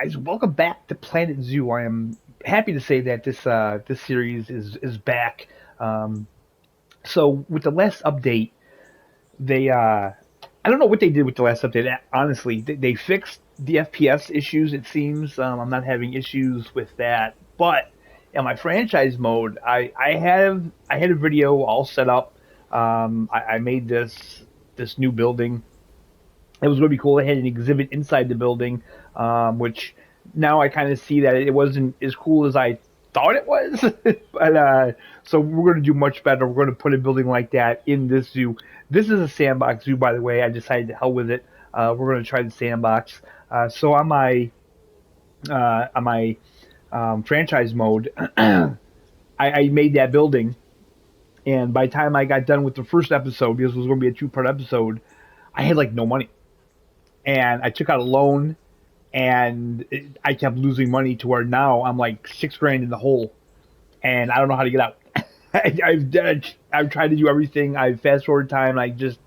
guys, welcome back to Planet Zoo. I am happy to say that this series is back. Um, so with the last update, they I don't know what they did with the last update. Honestly, they fixed the FPS issues. It seems I'm not having issues with that, but in my franchise mode, I had a video all set up. I made this new building. It was really cool. They had an exhibit inside the building, which now I kind of see that it wasn't as cool as I thought it was. but so we're going to do much better. We're going to put a building like that in this zoo. This is a sandbox zoo, by the way. I decided to hell with it. We're going to try the sandbox. So on my franchise mode, I made that building, and by the time I got done with the first episode, because it was going to be a two-part episode, I had like no money, and I took out a loan and I kept losing money to where now I'm like 6 grand in the hole, and I don't know how to get out. I've tried to do everything. I've fast forward time. I just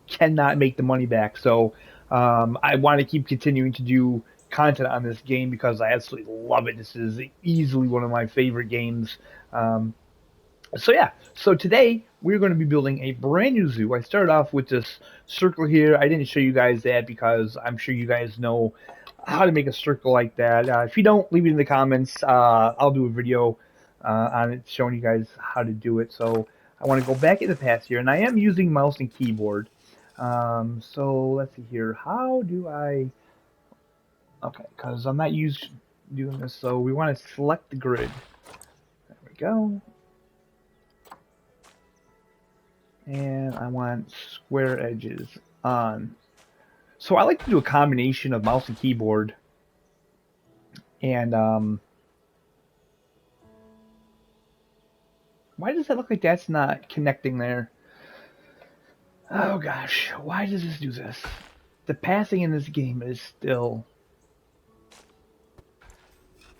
cannot make the money back. So I want to keep continuing to do content on this game because I absolutely love it. This is easily one of my favorite games. So yeah, so today we're going to be building a brand new zoo. I started off with this circle here. I didn't show you guys that because I'm sure you guys know how to make a circle like that. If you don't, leave it in the comments. I'll do a video on it showing you guys how to do it. So I want to go back in the past here, and I am using mouse and keyboard. So let's see here. How do I? Okay, because I'm not used doing this. So we want to select the grid. There we go. And I want square edges on. So I like to do a combination of mouse and keyboard. And why does that look like that's not connecting there? Oh gosh, why does this do this? The passing in this game is still...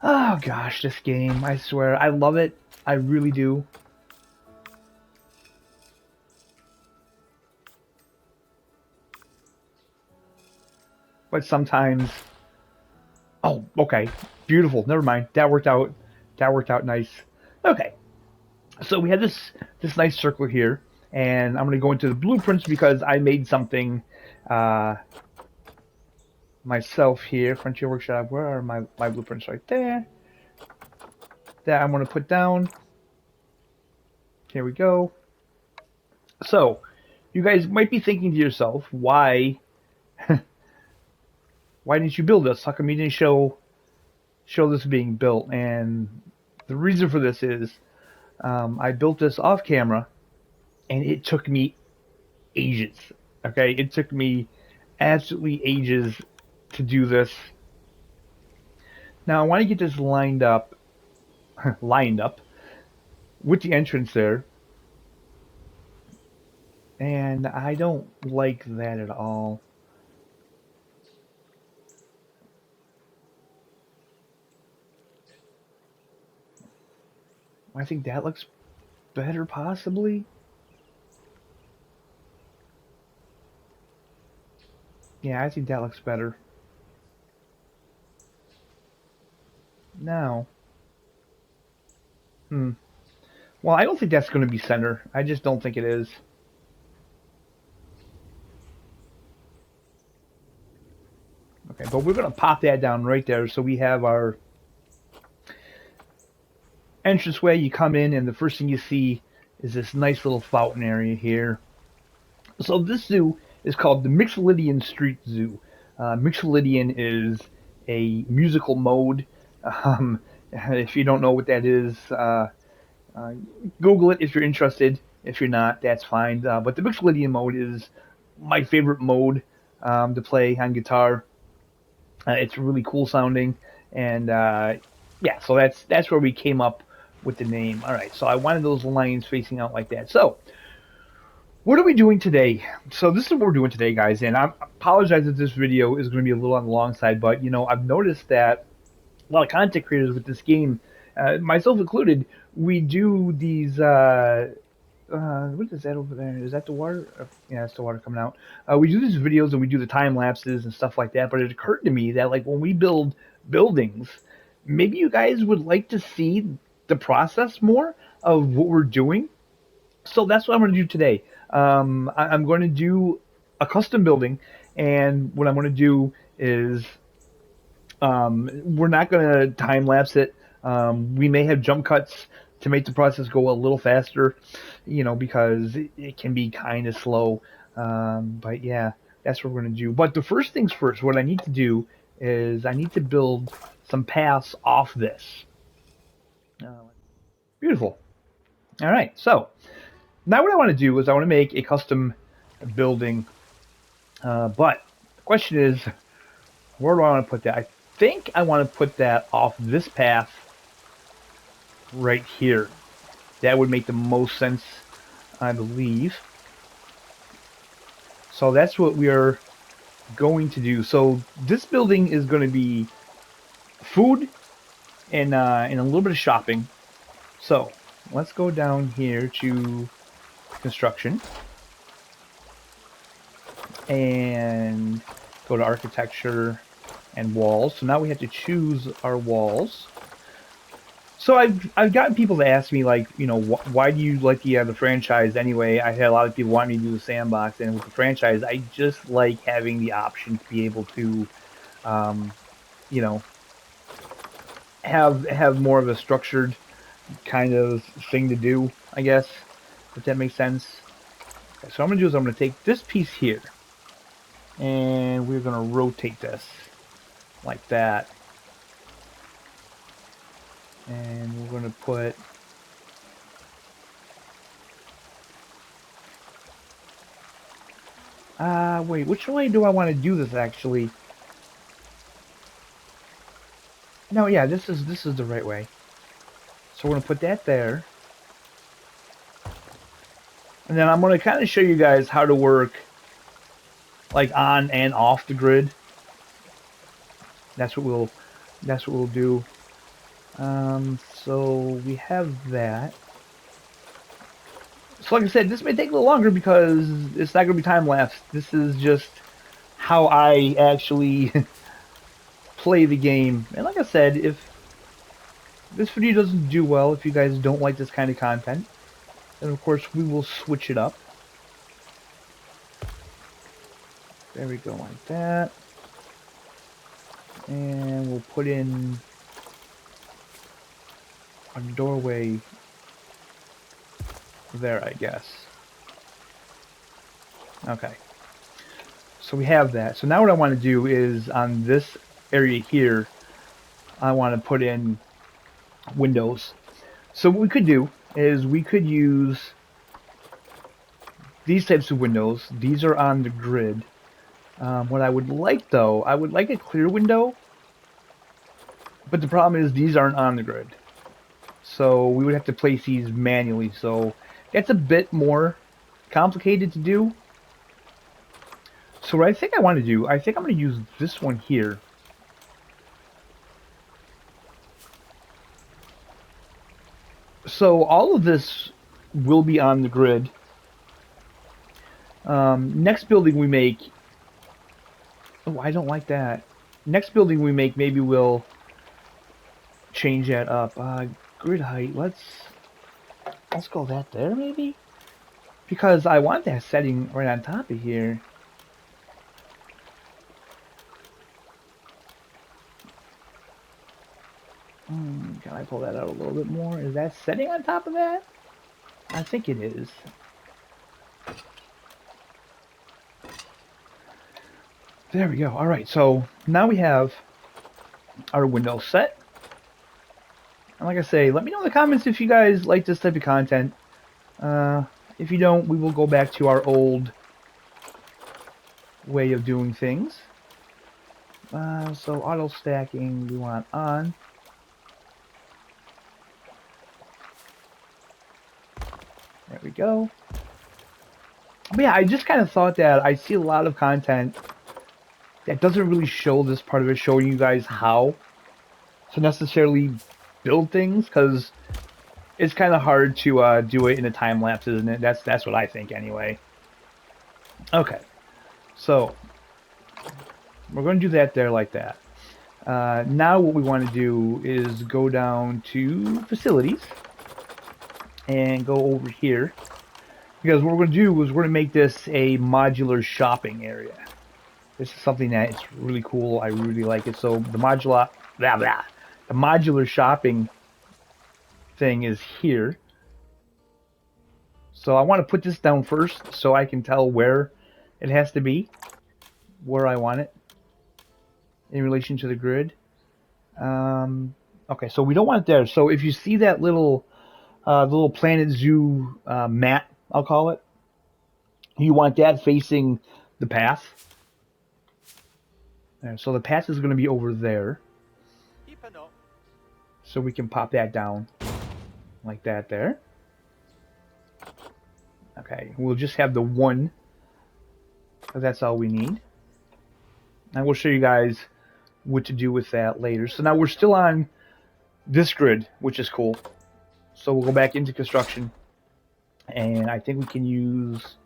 Oh gosh, this game, I swear, I love it. I really do. But sometimes... Oh, okay. Beautiful. Never mind. That worked out. That worked out nice. Okay. So we have this nice circle here, and I'm going to go into the blueprints because I made something uh, myself here. Frontier Workshop. Where are my blueprints? Right there. That I'm going to put down. Here we go. So you guys might be thinking to yourself, why didn't you build this? How come you didn't show this being built? And the reason for this is I built this off camera, and it took me ages. Okay, it took me absolutely ages to do this. Now I want to get this lined up, lined up with the entrance there, and I don't like that at all. I think that looks better, possibly. Yeah, I think that looks better. Now, well, I don't think that's going to be center. I just don't think it is. Okay, but we're going to pop that down right there so we have our entranceway. You come in, and the first thing you see is this nice little fountain area here. So this zoo is called the Mixolydian Street Zoo. Mixolydian is a musical mode. If you don't know what that is, Google it if you're interested. If you're not, that's fine. But the Mixolydian mode is my favorite mode to play on guitar. It's really cool sounding, and yeah, so that's where we came up with the name. All right, so I wanted those lines facing out like that. So what are we doing today? So this is what we're doing today, guys, and I apologize if this video is going to be a little on the long side, but you know, I've noticed that a lot of content creators with this game, myself included, we do these. What is that over there? Is that the water? Yeah, it's the water coming out. We do these videos and we do the time lapses and stuff like that. But it occurred to me that like when we build buildings, maybe you guys would like to see the process more of what we're doing. So that's what I'm going to do today. I'm going to do a custom building, and what I'm going to do is we're not going to time lapse it. We may have jump cuts to make the process go a little faster, because it can be kind of slow. But yeah, that's what we're going to do. But the first things first, what I need to do is I need to build some paths off this. Beautiful. All right, so now what I want to do is I want to make a custom building. But the question is, where do I want to put that? I think I want to put that off this path right here. That would make the most sense, I believe. So that's what we are going to do. So this building is going to be food and a little bit of shopping. So let's go down here to construction and go to architecture and walls. So now we have to choose our walls. So I've gotten people to ask me, like, why do you like the franchise anyway? I had a lot of people want me to do the sandbox, and with the franchise, I just like having the option to be able to, um, you know, have more of a structured kind of thing to do, I guess, if that makes sense. Okay, so what I'm gonna do is I'm gonna take this piece here, and we're gonna rotate this like that, and we're gonna put. Wait, which way do I want to do this actually? No, yeah, this is the right way. So we're gonna put that there. And then I'm gonna kind of show you guys how to work like on and off the grid. That's what we'll do. So we have that. So like I said, this may take a little longer because it's not gonna be time lapse. This is just how I actually play the game. And like I said, if this video doesn't do well, if you guys don't like this kind of content, then of course we will switch it up. There we go, like that. And we'll put in a doorway there, I guess. Okay. So we have that. So now what I want to do is on this area here, I want to put in windows. So what we could do is we could use these types of windows. These are on the grid. What I would like, though, I would like a clear window, but the problem is these aren't on the grid. So we would have to place these manually. So that's a bit more complicated to do. So what I think I want to do, I think I'm going to use this one here. So all of this will be on the grid. Next building we make... Oh, I don't like that. Next building we make, maybe we'll change that up. Grid height, let's go that there, maybe? Because I want that setting right on top of here. Can I pull that out a little bit more? Is that setting on top of that? I think it is. There we go. Alright, so now we have our window set. And like I say, let me know in the comments if you guys like this type of content. If you don't, we will go back to our old way of doing things. So auto stacking we want on. There we go. But yeah, I just kind of thought that I see a lot of content that doesn't really show this part of it, showing you guys how to necessarily build things, because it's kind of hard to do it in a time lapse, isn't it? That's what I think anyway. Okay, so we're going to do that there like that. Now what we want to do is go down to facilities and go over here, because what we're going to do is we're going to make this a modular shopping area. This is something that it's really cool. I really like it. So the modular shopping thing is here. So I want to put this down first so I can tell where it has to be, where I want it in relation to the grid. Okay, so we don't want it there. So if you see that little Planet Zoo mat, I'll call it, you want that facing the path. So the path is going to be over there. So we can pop that down like that there. Okay, we'll just have the one. That's all we need. And we'll show you guys what to do with that later. So now we're still on this grid, which is cool. So we'll go back into construction. And I think we can use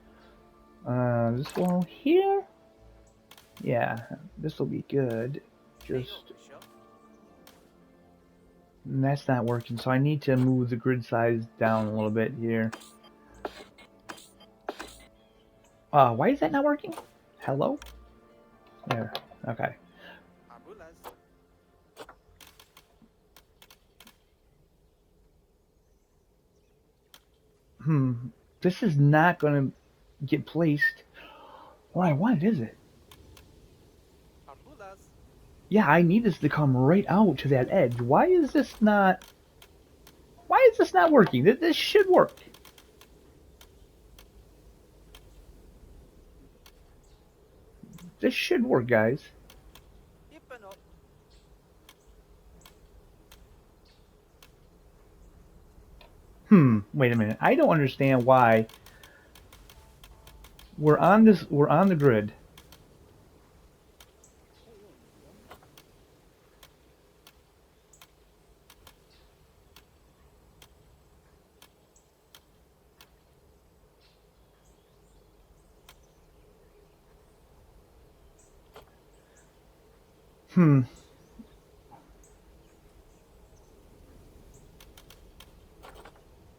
this one here. Yeah, this will be good. Just... And that's not working, so I need to move the grid size down a little bit here. Why is that not working? Hello? There. Okay. This is not going to get placed where I want it, is it? Yeah, I need this to come right out to that edge. Why is this not working? This should work. This should work, guys. Wait a minute. I don't understand why we're on the grid.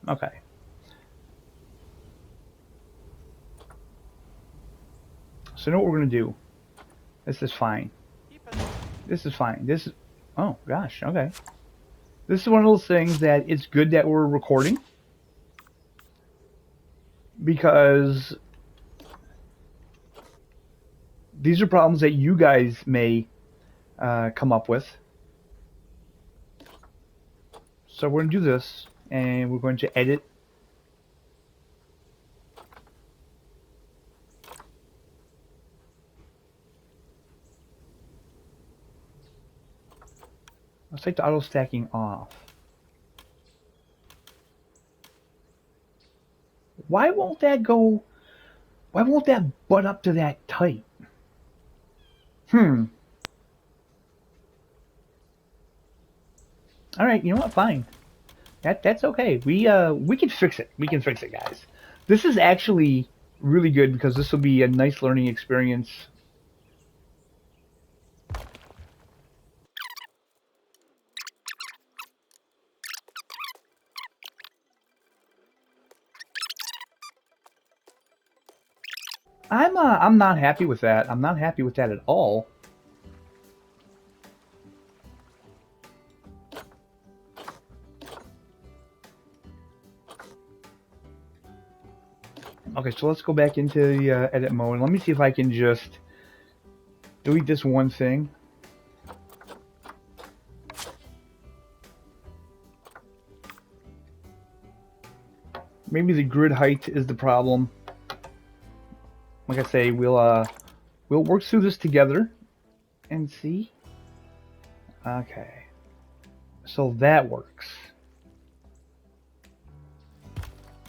Okay. So know what we're going to do. This is fine. This is fine. This is... Oh, gosh. Okay. This is one of those things that it's good that we're recording. Because these are problems that you guys may come up with. So we're going to do this. And we're going to edit. Let's take the auto stacking off. Why won't that go? Why won't that butt up to that tight? All right, you know what? Fine. That's okay. We can fix it. We can fix it, guys. This is actually really good because this will be a nice learning experience. I'm not happy with that. I'm not happy with that at all. Okay, so let's go back into the edit mode. Let me see if I can just delete this one thing. Maybe the grid height is the problem. Like I say, we'll work through this together and see. Okay, so that works.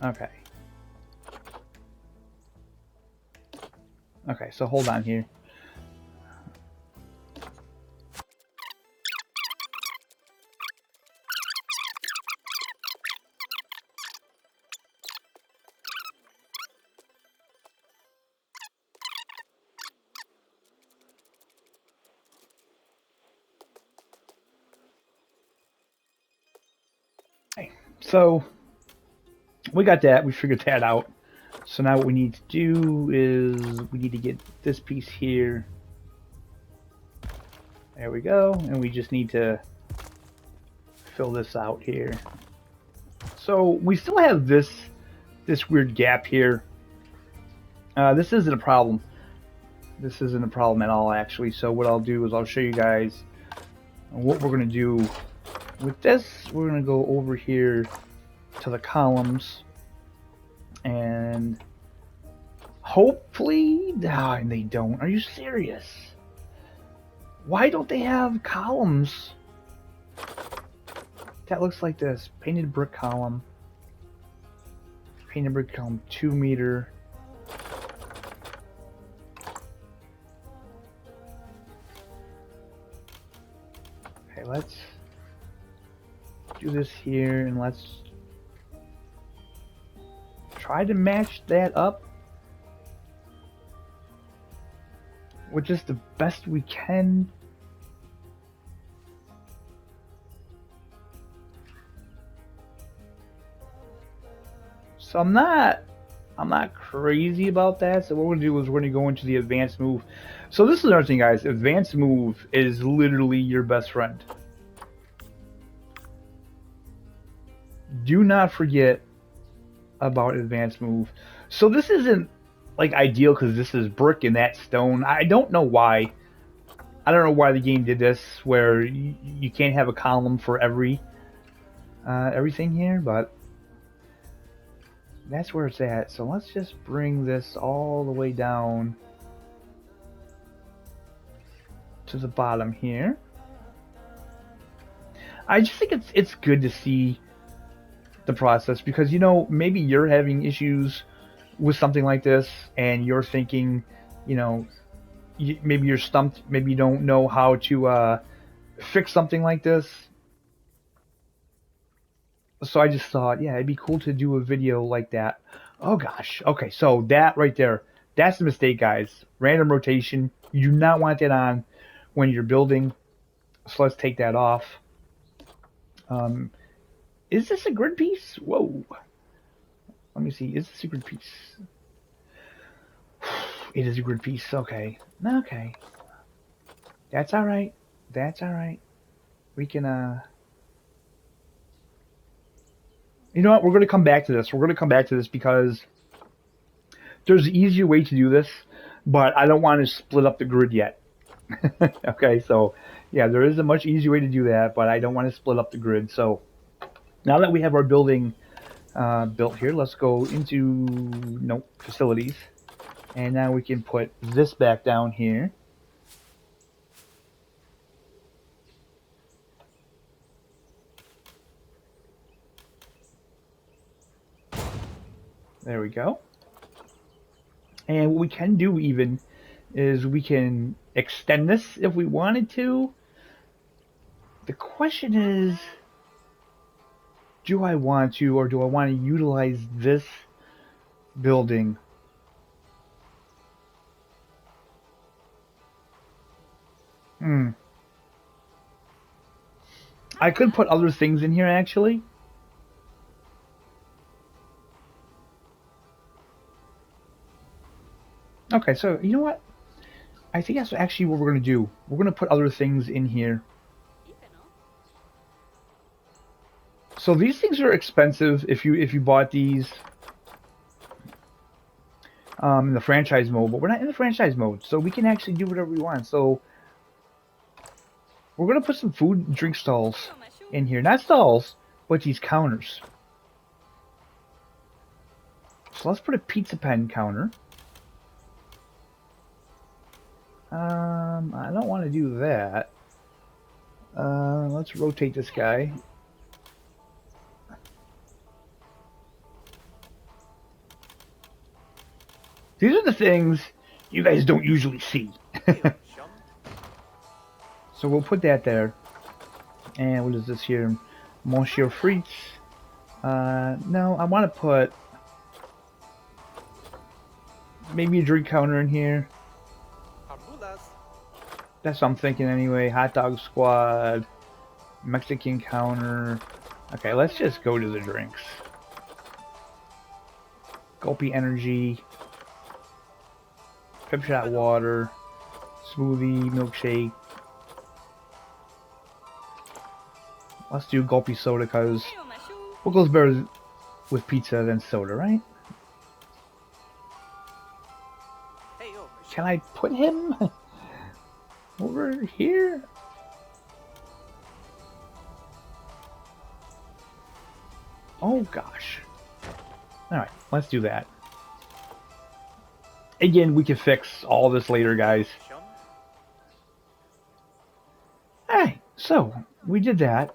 Okay. Okay, so hold on here. So we got that. We figured that out. So now what we need to do is we need to get this piece here. There we go. And we just need to fill this out here. So we still have this weird gap here. This isn't a problem. This isn't a problem at all, actually. So what I'll do is I'll show you guys what we're going to do with this. We're going to go over here to the columns and hopefully... Ah, they don't. Are you serious? Why don't they have columns? That looks like this. Painted brick column. Painted brick column 2 meter. Okay, let's do this here and let's try to match that up with just the best we can. So I'm not crazy about that. So what we're gonna do is we're gonna go into the advanced move. So this is another thing, guys. Advanced move is literally your best friend. Do not forget about advanced move. So this isn't like ideal because this is brick and that stone. I don't know why. I don't know why the game did this, where you can't have a column for everything here, but that's where it's at. So let's just bring this all the way down to the bottom here. I just think it's good to see the process because, you know, maybe you're having issues with something like this and you're thinking, you know, maybe you're stumped, maybe you don't know how to fix something like this. So I just thought, yeah, it'd be cool to do a video like that. Oh gosh. Okay, so that right there, that's the mistake, guys. Random rotation. You do not want that on when you're building. So let's take that off. Is this a grid piece? Whoa. Let me see. Is this a grid piece? It is a grid piece. Okay. Okay. That's alright. That's alright. We can, you know what? We're going to come back to this. We're going to come back to this because there's an easier way to do this, but I don't want to split up the grid yet. Okay, so yeah, there is a much easier way to do that, but I don't want to split up the grid. So now that we have our building built here, let's go into facilities, and now we can put this back down here. There we go. And what we can do even is we can extend this if we wanted to. The question is, do I want to, or do I want to utilize this building? I could put other things in here, actually. Okay, so you know what? I think that's actually what we're going to do. We're going to put other things in here. So these things are expensive if you bought these in the franchise mode, but we're not in the franchise mode, so we can actually do whatever we want. So we're going to put some food and drink stalls in here. Not stalls, but these counters. So let's put a pizza pen counter. I don't want to do that. Let's rotate this guy. These are the things you guys don't usually see. So we'll put that there. And what is this here? Monsieur Frites. No, I want to put maybe a drink counter in here. That's what I'm thinking anyway. Hot dog squad, Mexican counter. Okay, let's just go to the drinks. Gulpy energy. Pip shot water. Smoothie, milkshake. Let's do gulpy soda because what goes better with pizza than soda, right? Can I put him over here? Oh gosh. Alright, let's do that. Again, we can fix all this later, guys. Alright, so we did that.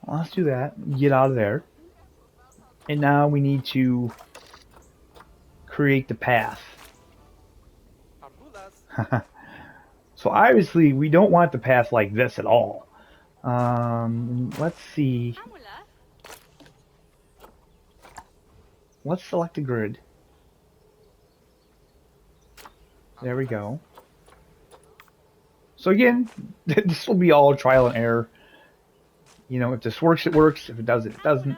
Let's do that. Get out of there. And now we need to create the path. So obviously we don't want the path like this at all. Let's see. Let's select a grid. There we go. So again, this will be all trial and error. You know, if this works, it works. If it doesn't, it doesn't.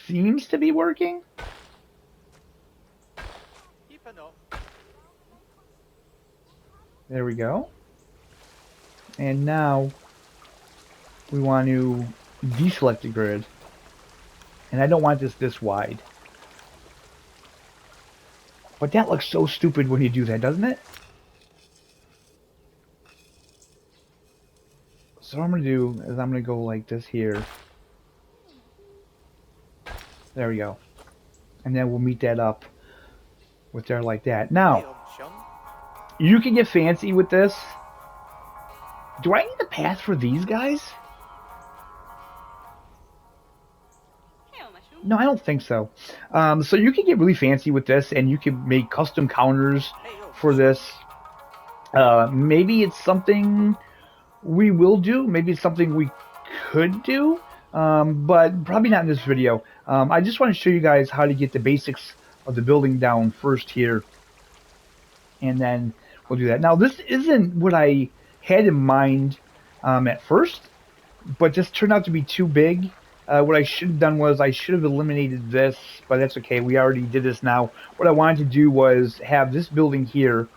Seems to be working. There we go. And now we want to deselect the grid. And I don't want this wide. But that looks so stupid when you do that, doesn't it? So what I'm going to do is I'm going to go like this here. There we go. And then we'll meet that up with there like that. Now, you can get fancy with this. Do I need a path for these guys? No, I don't think so. So you can get really fancy with this, and you can make custom counters for this. Maybe it's something we will do. Maybe it's something we could do, but probably not in this video. I just want to show you guys how to get the basics of the building down first here, and then we'll do that. Now, this isn't what I had in mind at first, but this turned out to be too big. What I should have done was I should have eliminated this, but that's okay. We already did this now. What I wanted to do was have this building here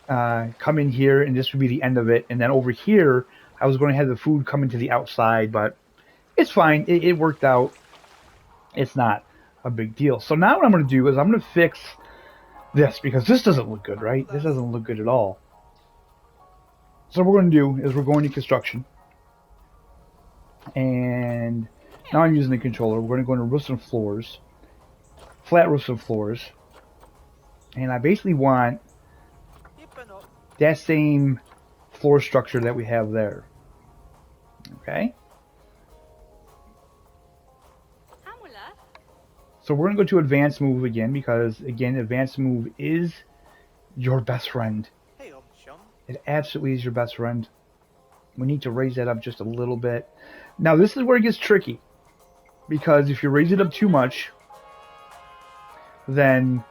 come in here, and this would be the end of it. And then over here, I was going to have the food come into the outside, but it's fine. It worked out. It's not a big deal. So now what I'm going to do is I'm going to fix this because this doesn't look good, right? This doesn't look good at all. So what we're going to do is we're going to construction. And now I'm using the controller. We're going to go into roofs and floors, flat roofs and floors, and I basically want that same floor structure that we have there. Okay. So we're going to go to advanced move again because again, advanced move is your best friend. It absolutely is your best friend. We need to raise that up just a little bit. Now this is where it gets tricky, because if you raise it up too much, then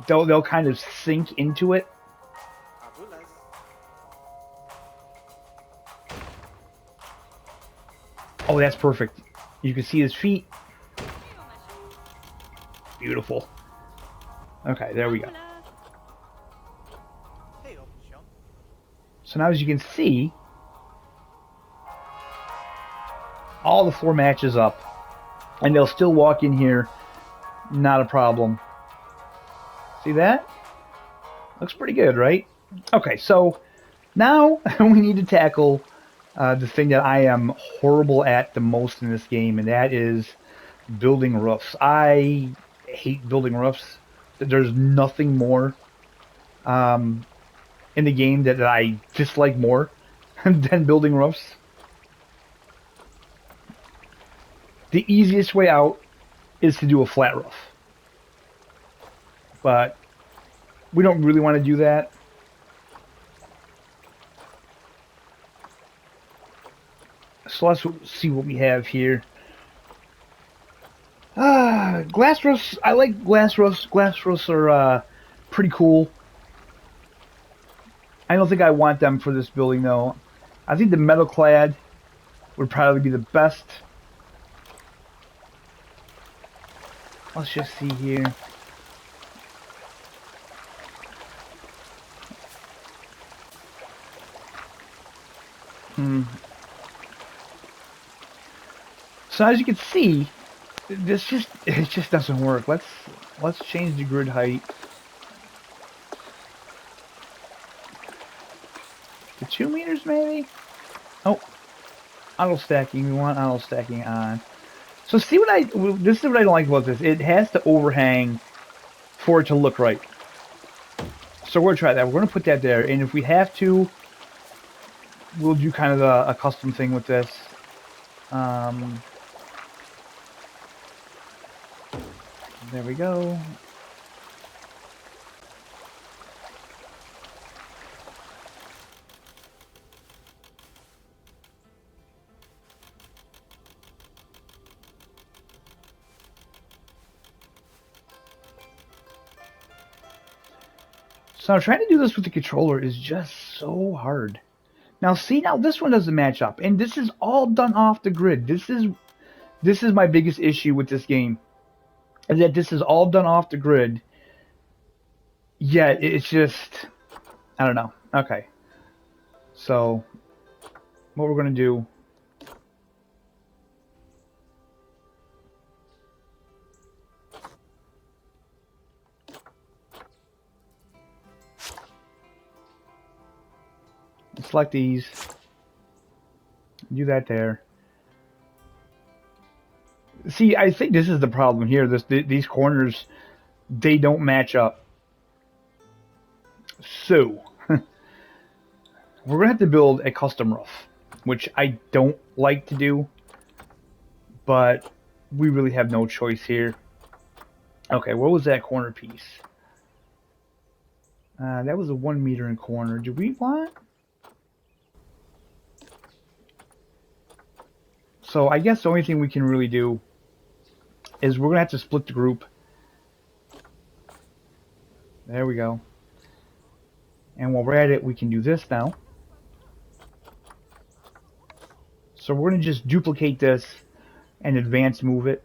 they'll kind of sink into it. Oh, that's perfect. You can see his feet. Beautiful. Okay, there we go. So now as you can see, all the floor matches up, and they'll still walk in here, not a problem. See that? Looks pretty good, right? Okay, so now we need to tackle the thing that I am horrible at the most in this game, and that is building roofs. I hate building roofs. There's nothing more in the game that I dislike more than building roofs. The easiest way out is to do a flat roof. But we don't really want to do that. So let's see what we have here. Glass roofs. I like glass roofs. Glass roofs are pretty cool. I don't think I want them for this building though. I think the metal clad would probably be the best. Let's just see here. Hmm. So as you can see, it just doesn't work. Let's change the grid height to 2 meters maybe. Oh, auto stacking. We want auto stacking on. So see what I this is what I don't like about this. It has to overhang for it to look right. So we're gonna try that. We're gonna put that there, and if we have to, we'll do kind of a custom thing with this. Um, there we go. So trying to do this with the controller is just so hard. Now see, now this one doesn't match up, and this is all done off the grid. This is my biggest issue with this game, is that this is all done off the grid. Yet it's just, I don't know. Okay, so what we're gonna do? Select these. Do that there. See, I think this is the problem here. These corners, they don't match up. So we're gonna have to build a custom roof, which I don't like to do, but we really have no choice here. Okay, what was that corner piece? That was a 1 meter in corner. Do we want? So I guess the only thing we can really do is we're gonna have to split the group. There we go. And while we're at it, we can do this now. So we're gonna just duplicate this and advance move it.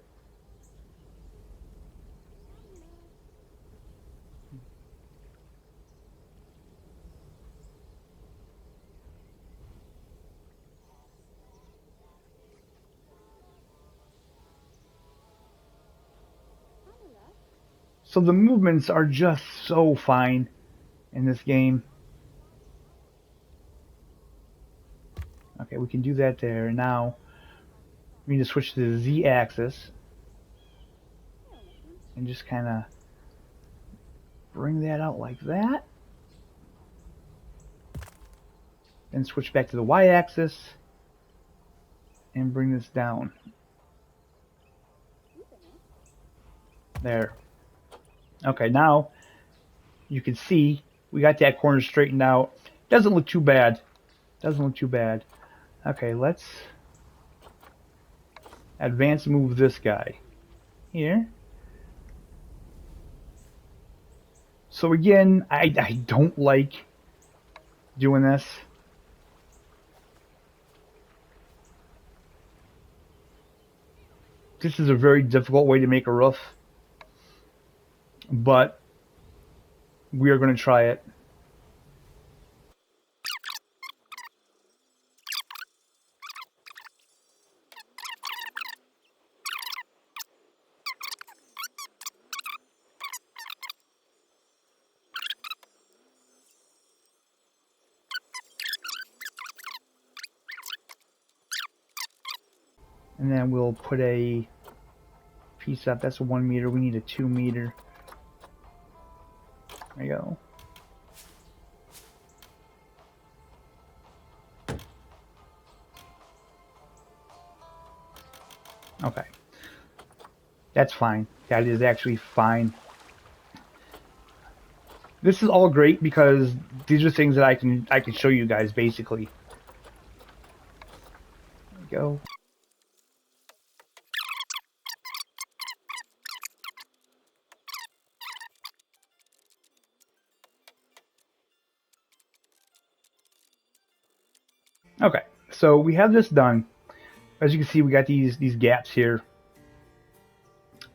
So the movements are just so fine in this game. Okay, we can do that there. Now we need to switch to the Z axis and just kind of bring that out like that. Then switch back to the Y axis and bring this down. There. Okay, now you can see we got that corner straightened out. Doesn't look too bad. Doesn't look too bad. Okay, let's advance move this guy here. So again, I don't like doing this. This is a very difficult way to make a roof, but we are going to try it. And then we'll put a piece up. That's a 1 meter. We need a 2 meter. There you go. Okay. That's fine. That is actually fine. This is all great because these are things that I can show you guys basically. There we go. Okay, so we have this done. As you can see, we got these gaps here.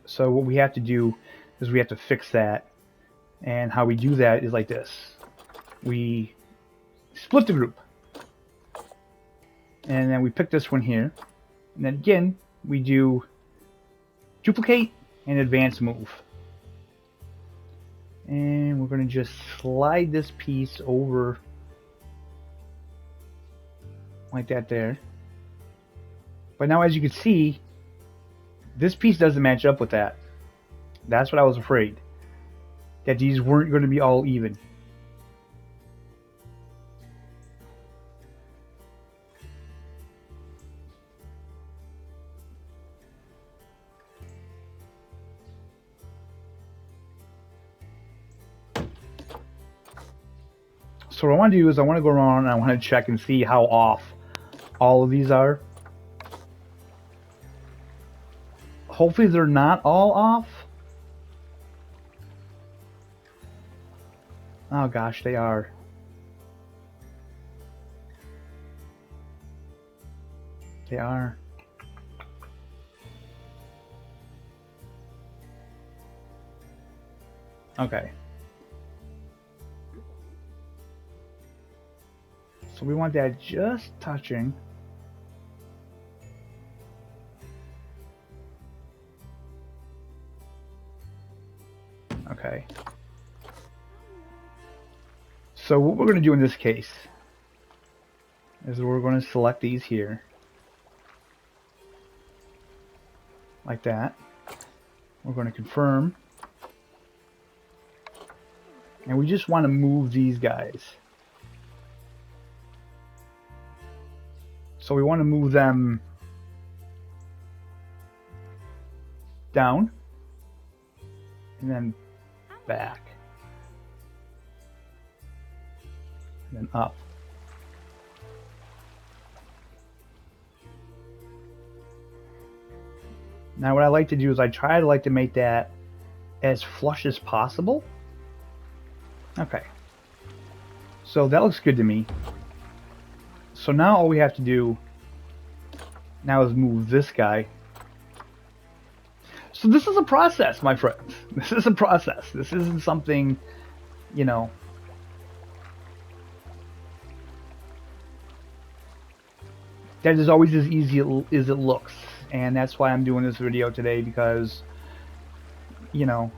So what we have to do is we have to fix that. And how we do that is like this. We split the group. And then we pick this one here. And then again, we do duplicate and advance move. And we're going to just slide this piece over like that there. But now as you can see, this piece doesn't match up with that. That's what I was afraid. That these weren't going to be all even. So what I want to do is I want to go around and I want to check and see how off all of these are. Hopefully they're not all off. Oh gosh, they are. They are. Okay. So we want that just touching. Okay. So what we're going to do in this case is we're going to select these here. Like that. We're going to confirm. And we just want to move these guys. So we want to move them down and then back and then up. Now what I like to do is I try to make that as flush as possible. Okay. So that looks good to me. So now all we have to do now is move this guy. So this is a process, my friends. This is a process. This isn't something, you know, that is always as easy as it looks. And that's why I'm doing this video today, because, you know,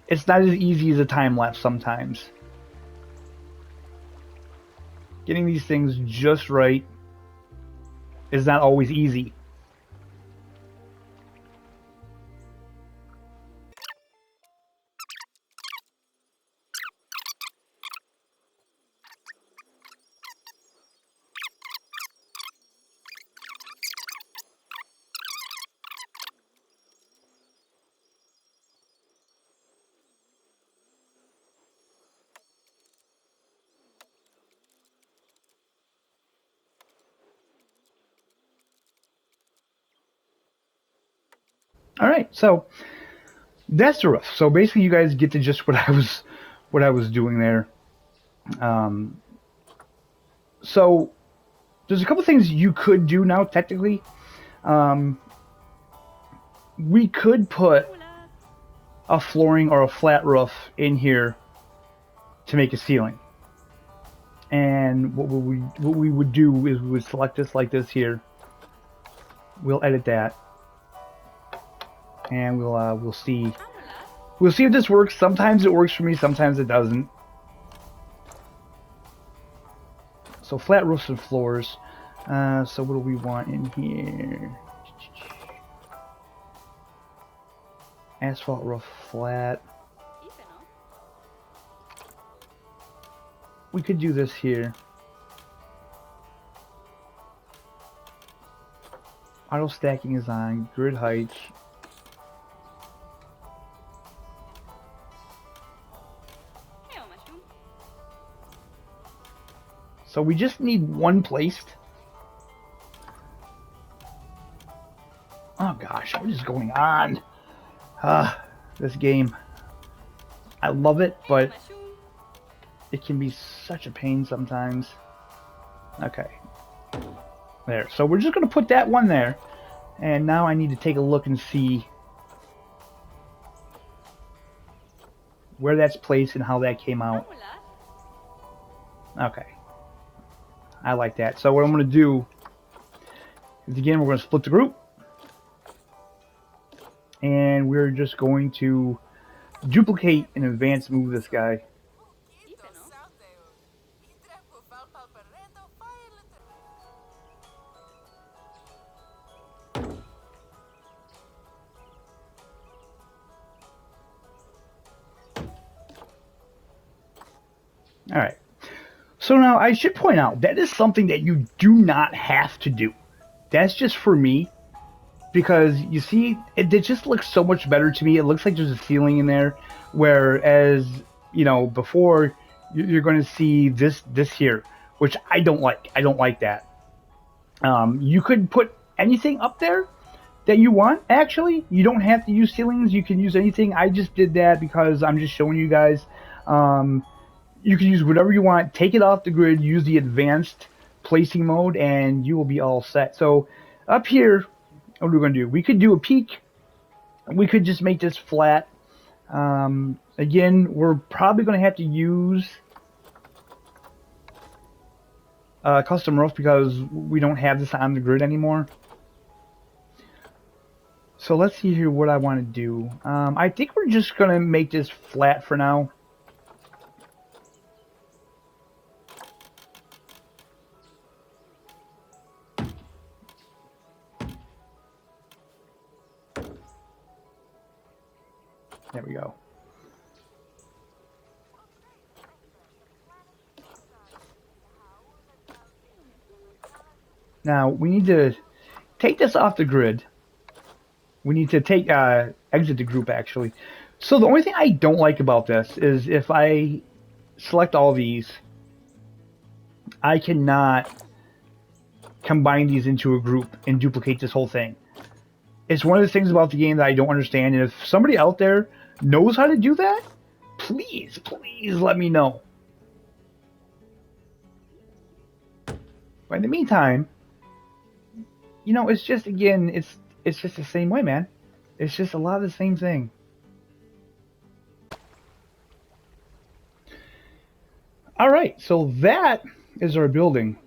it's not as easy as a time lapse sometimes. Getting these things just right is not always easy. All right, so that's the roof. So basically, you guys get to just what I was doing there. So there's a couple things you could do now. Technically, we could put a flooring or a flat roof in here to make a ceiling. And what we would do is we would select this like this here. We'll edit that. And we'll see if this works. Sometimes it works for me, sometimes it doesn't. So flat roofs and floors. So what do we want in here? Asphalt roof flat. We could do this here. Auto stacking is on. Grid height. So we just need one placed. Oh gosh, what is going on? This game. I love it, but it can be such a pain sometimes. Okay. There. So we're just going to put that one there. And now I need to take a look and see where that's placed and how that came out. Okay. I like that. So what I'm going to do is, again, we're going to split the group. And we're just going to duplicate and advance move this guy. All right. So now I should point out that is something that you do not have to do. That's just for me, because you see, it just looks so much better to me. It looks like there's a ceiling in there, whereas, you know, before you're going to see this here, which I don't like. I don't like that. You could put anything up there that you want. Actually, you don't have to use ceilings. You can use anything. I just did that because I'm just showing you guys. You can use whatever you want. Take it off the grid. Use the advanced placing mode, and you will be all set. So up here, what are we going to do? We could do a peak. We could just make this flat. Again, we're probably going to have to use custom roof because we don't have this on the grid anymore. So let's see here what I want to do. I think we're just going to make this flat for now. There we go. Now we need to take this off the grid. We need to take exit the group actually. So the only thing I don't like about this is if I select all these, I cannot combine these into a group and duplicate this whole thing. It's one of the things about the game that I don't understand, and if somebody out there knows how to do that, please let me know. But in the meantime, you know, it's just, again, it's just the same way, man. It's just a lot of the same thing. All right, so that is our building.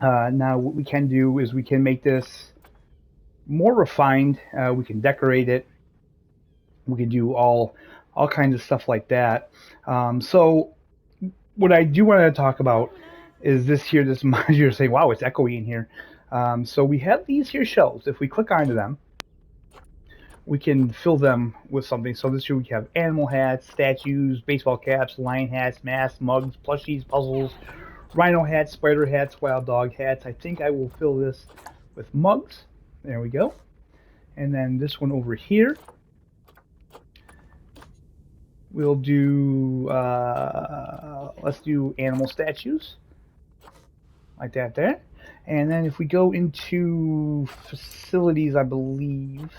Now what we can do is we can make this more refined. We can decorate it. We can do all kinds of stuff like that. So what I do want to talk about is this here. This mod, you're saying, wow, it's echoey in here. So we have these here shelves. If we click onto them, we can fill them with something. So this year we have animal hats, statues, baseball caps, lion hats, masks, mugs, plushies, puzzles, rhino hats, spider hats, wild dog hats. I think I will fill this with mugs. There we go. And then this one over here, we'll do, let's do animal statues. Like that there. And then if we go into facilities, I believe,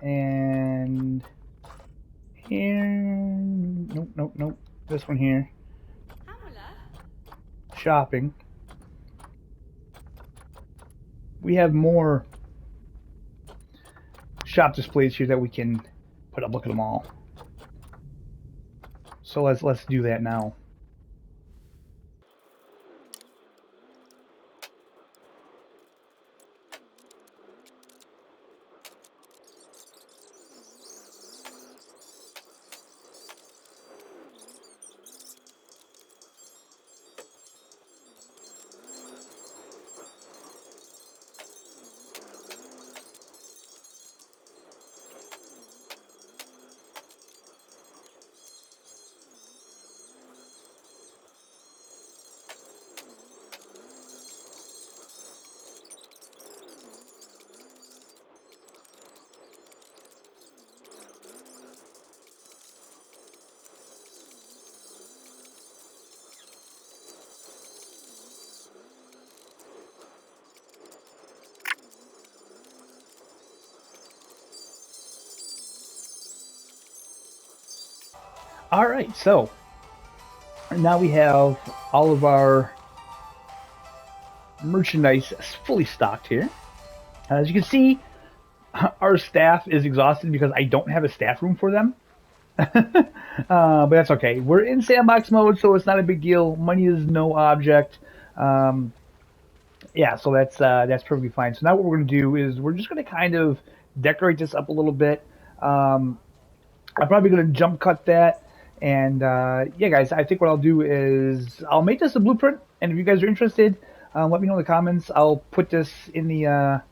and here, nope, this one here, shopping, we have more shop displays here that we can put up. Look at them all. So let's do that now. All right, so now we have all of our merchandise fully stocked here. As you can see, our staff is exhausted because I don't have a staff room for them. But that's okay. We're in sandbox mode, so it's not a big deal. Money is no object. Um, yeah, so that's perfectly fine. So now what we're going to do is we're just going to kind of decorate this up a little bit. I'm probably going to jump cut that. And yeah, guys, I think what I'll do is I'll make this a blueprint. And if you guys are interested, let me know in the comments. I'll put this in the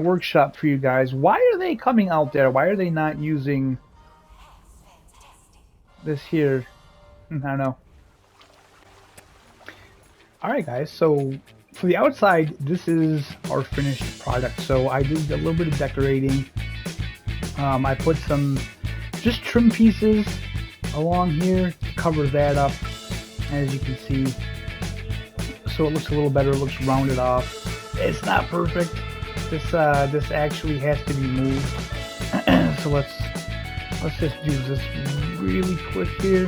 workshop for you guys. Why are they coming out there? Why are they not using this here? I don't know. Alright guys, so for the outside, this is our finished product. So I did a little bit of decorating. I put some just trim pieces along here to cover that up, as you can see. So it looks a little better, it looks rounded off. It's not perfect. This actually has to be moved. So let's just do this really quick here.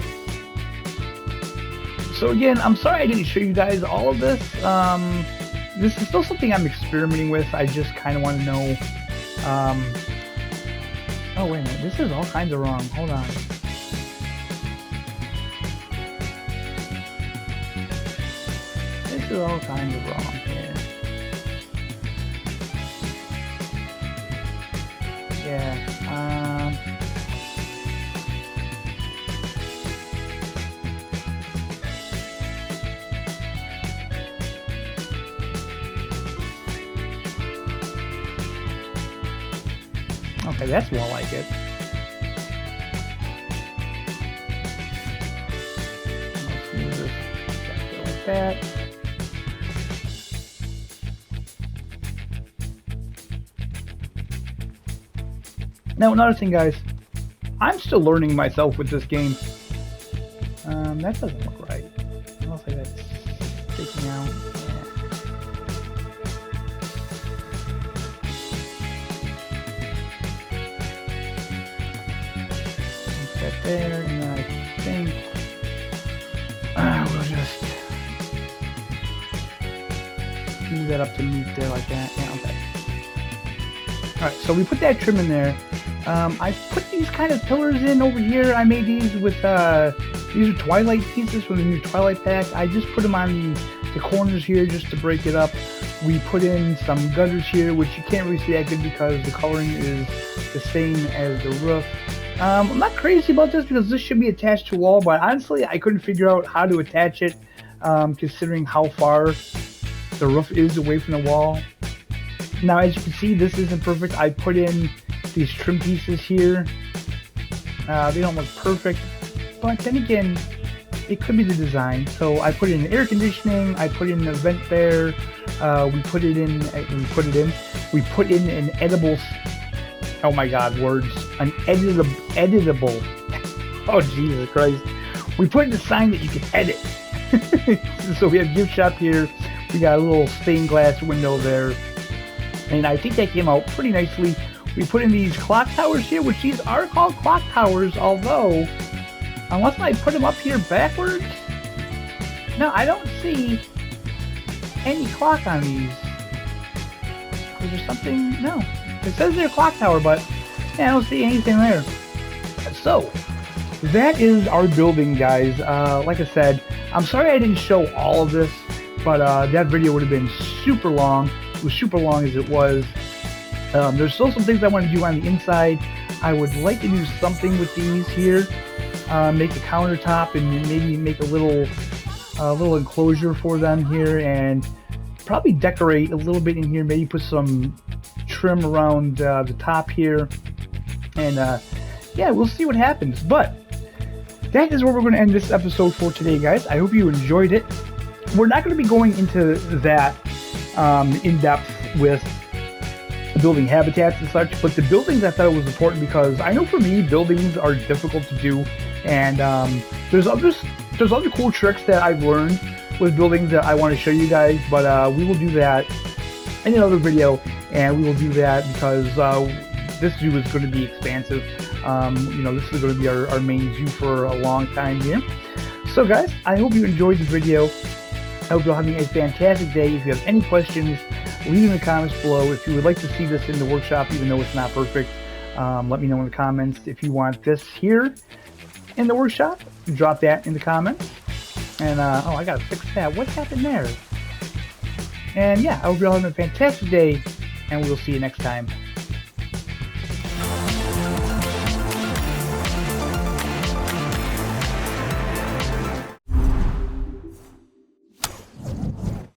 So again, I'm sorry I didn't show you guys all of this. This is still something I'm experimenting with. I just kind of want to know. Oh wait a minute, this is all kinds of wrong. Hold on. This is all kinds of wrong here. Yeah. Okay, that's more like it. Let's move this back there like that. Now, another thing, guys, I'm still learning myself with this game. That doesn't look right. It looks like that's sticking out. There, and then I think we'll just move that up to meet there like that. Yeah, okay. Alright, so we put that trim in there. I put these kind of pillars in over here. I made these with, these are Twilight pieces from the new Twilight pack. I just put them on the corners here just to break it up. We put in some gutters here, which you can't really see that good because the coloring is the same as the roof. I'm not crazy about this because this should be attached to a wall, but honestly, I couldn't figure out how to attach it, considering how far the roof is away from the wall. Now, as you can see, this isn't perfect. I put in these trim pieces here. They don't look perfect, but then again, it could be the design. So I put in air conditioning. I put in a vent there. We put in an edible. Oh my God, words. An editable. Oh Jesus Christ. We put in a sign that you can edit. So we have gift shop here. We got a little stained glass window there. And I think that came out pretty nicely. We put in these clock towers here, which these are called clock towers, although, unless I put them up here backwards, no, I don't see any clock on these. Is there something? No. It says they're a clock tower, but yeah, I don't see anything there. So, that is our building, guys. Like I said, I'm sorry I didn't show all of this, but that video would have been super long. It was super long as it was. There's still some things I want to do on the inside. I would like to do something with these here. Make a countertop and maybe make a little enclosure for them here, and probably decorate a little bit in here. Maybe put some trim around the top here, and yeah, we'll see what happens. But that is where we're going to end this episode for today, guys. I hope you enjoyed it. We're not going to be going into that in depth with building habitats and such, but the buildings, I thought it was important because I know for me buildings are difficult to do, and there's other cool tricks that I've learned with buildings that I want to show you guys, but we will do that in another video, and we will do that because this zoo is going to be expansive. You know, this is going to be our main zoo for a long time here. So guys, I hope you enjoyed the video. I hope you're having a fantastic day. If you have any questions, leave them in the comments below. If you would like to see this in the workshop, even though it's not perfect, let me know in the comments. If you want this here in the workshop, drop that in the comments. And, oh, I gotta fix that. What happened there? And yeah, I hope you're all having a fantastic day, and we'll see you next time.